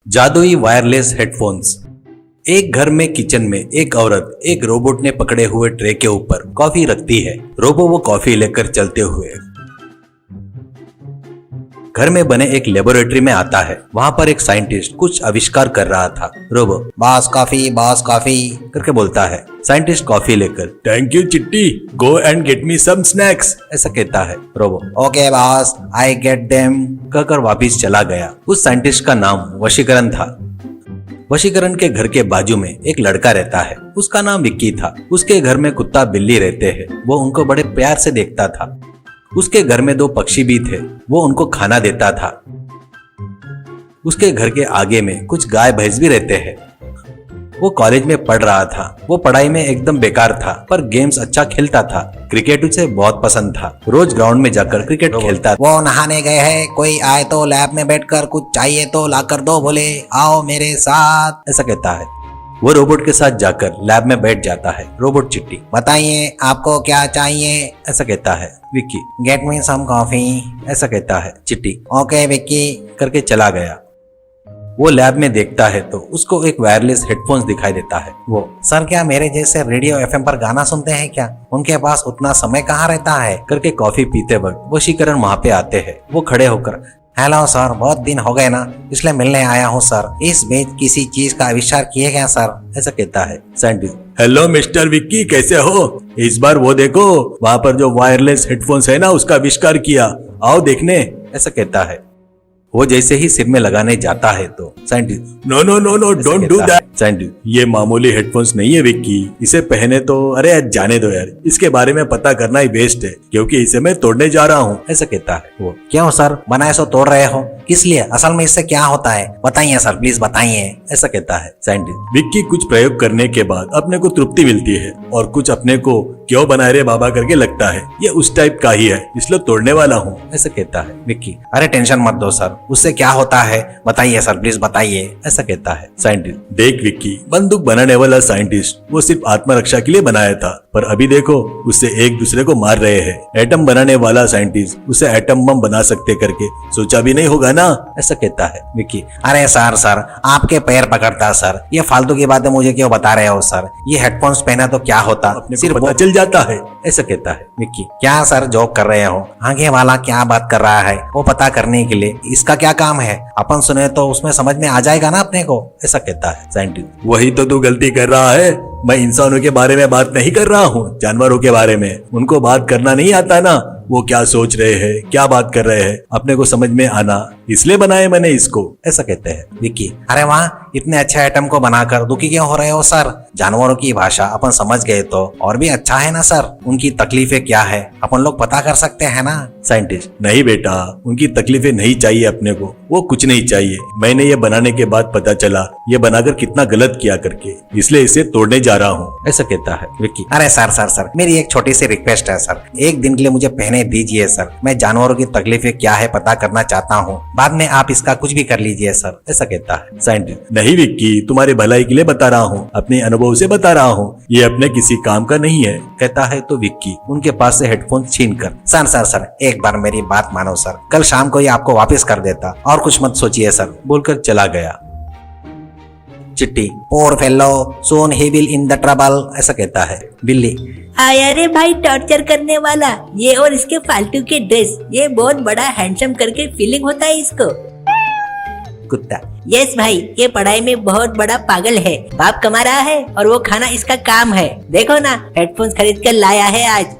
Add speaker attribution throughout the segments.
Speaker 1: जादुई wireless headphones. एक घर में किचन में एक औरत एक रोबोट ने पकड़े हुए ट्रे के ऊपर कॉफी रखती है। रोबो वो कॉफी लेकर चलते हुए घर में बने एक लेबोरेटरी में आता है। वहां पर एक साइंटिस्ट कुछ आविष्कार कर रहा था। रोबो बॉस कॉफी करके बोलता है। साइंटिस्ट कॉफी लेकर thank you Chitti, go and get me some snacks ऐसा कहता है। Robo okay boss, I get them कहकर वापिस चला गया। उस साइंटिस्ट का नाम वशीकरण था। वशीकरण के घर के बाजू में एक लड़का रहता है। उसका नाम विक्की था। उसके घर में कुत्ता बिल्ली रहते हैं। वो उनको बड़े प्यार से देखता था। उसके घर में 2 पक्षी भी थे। वो उनको खाना देता था। उसके घर के आगे में कुछ गाय भैंस भी रहते हैं। वो कॉलेज में पढ़ रहा था। वो पढ़ाई में एकदम बेकार था, पर गेम्स अच्छा खेलता था। क्रिकेट उसे बहुत पसंद था। रोज ग्राउंड में जाकर क्रिकेट खेलता था।
Speaker 2: वो नहाने गए हैं, कोई आए तो लैब में बैठकर कुछ चाहिए तो ला कर दो, बोले आओ मेरे साथ
Speaker 1: ऐसा कहता है। वो रोबोट के साथ जाकर लैब में बैठ जाता है। रोबोट चिट्टी
Speaker 2: बताइए आपको क्या चाहिए,
Speaker 1: ऐसा कहता है। Vicky
Speaker 2: get me some coffee
Speaker 1: ऐसा कहता है। चिट्टी
Speaker 2: ओके विक्की
Speaker 1: करके चला गया। वो लैब में देखता है तो उसको एक वायरलेस हेडफोन्स दिखाई देता है। वो
Speaker 2: सर क्या मेरे जैसे रेडियो एफएम पर गाना सुनते हैं क्या? उनके पास उतना समय कहाँ रहता है?
Speaker 1: करके कॉफी पीते वक्त वशीकरण वहाँ पे आते हैं। वो खड़े होकर
Speaker 2: हेलो सर, बहुत दिन हो गए ना, इसलिए मिलने आया हूँ सर। इस बीच किसी चीज का आविष्कार किए क्या सर?
Speaker 1: ऐसा कहता है। साइंटिस्ट हेलो मिस्टर विक्की, कैसे हो? इस बार वो देखो, वहाँ पर जो वायरलेस हेडफोन्स है ना, उसका आविष्कार किया, आओ देखने ऐसा कहता है। वो जैसे ही सिर में लगाने जाता है तो scientist no no no no don't do that. Scientist ये मामूली हेडफोन्स नहीं है विक्की, इसे पहने तो अरे जाने दो यार, इसके बारे में पता करना ही बेस्ट है, क्योंकि इसे मैं तोड़ने जा रहा हूँ ऐसा कहता है। वो
Speaker 2: क्यों सर, बनाए सो तोड़ रहे हो, किस लिए? असल में इससे क्या होता है बताइए सर, प्लीज बताइए
Speaker 1: ऐसा कहता है। साइंटिस्ट विक्की कुछ प्रयोग करने के बाद अपने को तृप्ति मिलती है और कुछ अपने को क्यों बनाए रे बाबा करके लगता है। ये उस टाइप का ही है, इसलिए तोड़ने वाला हूँ ऐसा कहता है। विक्की
Speaker 2: अरे टेंशन मत दो सर, उससे क्या होता है बताइए सर, प्लीज बताइए
Speaker 1: ऐसा कहता है। साइंटिस्ट देख विक्की, बंदूक बनाने वाला साइंटिस्ट वो सिर्फ आत्मरक्षा के लिए बनाया था, पर अभी देखो उससे एक दूसरे को मार रहे हैं। एटम बनाने वाला साइंटिस्ट उसे एटम बम बना सकते करके सोचा भी नहीं होगा ना ऐसा कहता है। विक्की
Speaker 2: अरे सर आपके पैर पकड़ता सर, ये फालतू की बातें मुझे क्यों बता रहे हो सर? ये हेडफोन्स पहना तो क्या होता,
Speaker 1: सिर्फ पता चल जाता है ऐसा कहता है।
Speaker 2: विक्की क्या सर जोक कर रहे हो? आगे वाला क्या बात कर रहा है वो पता करने के लिए इसका क्या काम है? अपन सुने तो उसमें समझ में आ जाएगा ना अपने को ऐसा कहता है।
Speaker 1: साइंटिस्ट वही तो तू गलती कर रहा है, मैं इंसानों के बारे में बात नहीं कर रहा हूँ, जानवरों के बारे में। उनको बात करना नहीं आता ना, वो क्या सोच रहे हैं, क्या बात कर रहे हैं, अपने को समझ में आना, इसलिए बनाए मैंने इसको ऐसा कहते हैं।
Speaker 2: विक्की अरे वाह, इतने अच्छे आइटम को बनाकर दुखी क्यों हो रहे हो सर? जानवरों की भाषा अपन समझ गए तो और भी अच्छा है ना सर। उनकी तकलीफें क्या है अपन लोग पता कर सकते हैं ना।
Speaker 1: साइंटिस्ट नहीं बेटा, उनकी तकलीफें नहीं चाहिए अपने को, वो कुछ नहीं चाहिए। मैंने ये बनाने के बाद पता चला ये बनाकर कितना गलत किया करके, इसलिए इसे तोड़ने जा रहा हूँ ऐसा कहता है। विक्की
Speaker 2: अरे सर मेरी एक छोटी सी रिक्वेस्ट है सर, एक दिन के लिए मुझे पहने दीजिए सर। मैं जानवरों की तकलीफें क्या है पता करना चाहता हूँ, बाद में आप इसका कुछ भी कर लीजिए सर ऐसा कहता है।
Speaker 1: साइंटिस्ट नहीं विक्की, तुम्हारी भलाई के लिए बता रहा हूँ, अपने अनुभव से बता रहा हूँ, ये अपने किसी काम का नहीं है कहता है। तो विक्की उनके पास से हेडफोन छीन कर
Speaker 2: सर एक बार मेरी बात मानो सर, कल शाम को ये आपको वापस कर देता और कुछ मत सोचिए सर
Speaker 1: बोलकर चला गया। Pity
Speaker 2: poor fellow soon he will in the trouble ऐसा कहता है।
Speaker 1: बिल्ली
Speaker 3: आया रे भाई टॉर्चर करने वाला, ये और इसके फालतू के ड्रेस, ये बहुत बड़ा हैंडसम करके फीलिंग होता है इसको।
Speaker 1: कुत्ता
Speaker 3: यस भाई, ये पढ़ाई में बहुत बड़ा पागल है, बाप कमा रहा है और वो खाना इसका काम है। देखो ना हेडफोन्स खरीद कर लाया है आज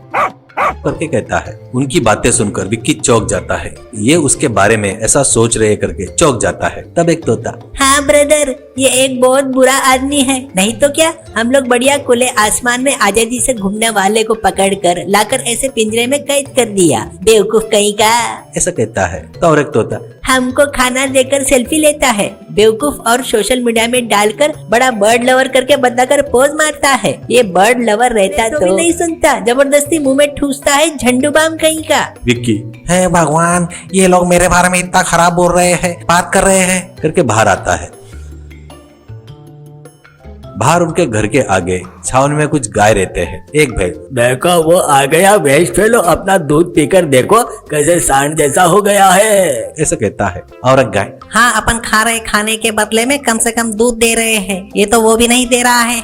Speaker 1: करके कहता है। उनकी बातें सुनकर विक्की चौंक जाता है। ये उसके बारे में ऐसा सोच रहे करके चौंक जाता है। तब एक तोता
Speaker 3: हाँ ब्रदर, ये एक बहुत बुरा आदमी है, नहीं तो क्या हम लोग बढ़िया खुले आसमान में आजादी से घूमने वाले को पकड़कर लाकर ऐसे पिंजरे में कैद कर दिया, बेवकूफ कहीं का
Speaker 1: ऐसा कहता है। तो और एक तोता
Speaker 3: हमको खाना देकर सेल्फी लेता है, बेवकूफ, और सोशल मीडिया में डालकर बड़ा बर्ड लवर करके बताकर पोज मारता है। ये बर्ड लवर रहता तो भी नहीं सुनता, जबरदस्ती मुंह में ठूसता है झंडू बाम कहीं का।
Speaker 1: विक्की
Speaker 2: हे भगवान, ये लोग मेरे बारे में इतना खराब बोल रहे हैं, बात कर रहे हैं
Speaker 1: करके बाहर आता है। बाहर उनके घर के आगे छावन में कुछ गाय रहते हैं। एक भैंस,
Speaker 4: देखो वो आ गया भैंस फेलो, अपना दूध पीकर देखो कैसे सांड जैसा हो गया है।
Speaker 1: ऐसा कहता है। और एक गाय,
Speaker 3: हाँ अपन खा रहे खाने के बदले में कम से कम दूध दे रहे हैं, ये तो वो भी नहीं दे रहा है।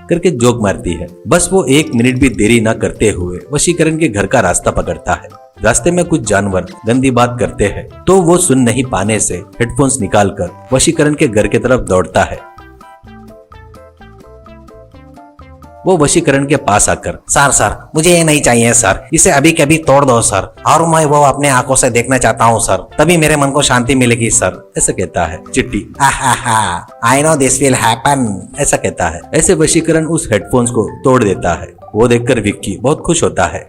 Speaker 1: करके जोक मारती है। बस वो 1 मिनट भी देरी न करते हुए वशीकरण के घर का रास्ता पकड़ता है। रास्ते में कुछ जानवर गंदी बात करते हैं तो वो सुन नहीं पाने से हेडफोन्स निकालकर वशीकरण के घर की तरफ दौड़ता है। वो वशीकरण के पास आकर,
Speaker 2: सर मुझे ये नहीं चाहिए सर, इसे अभी कभी तोड़ दो सर, और मैं वो अपने आंखों से देखना चाहता हूँ सर, तभी मेरे मन को शांति मिलेगी सर।
Speaker 1: ऐसा कहता है। चिट्टी,
Speaker 2: I know this will happen.
Speaker 1: ऐसा कहता है। ऐसे वशीकरण उस हेडफोन्स को तोड़ देता है। वो देखकर विक्की बहुत खुश होता है।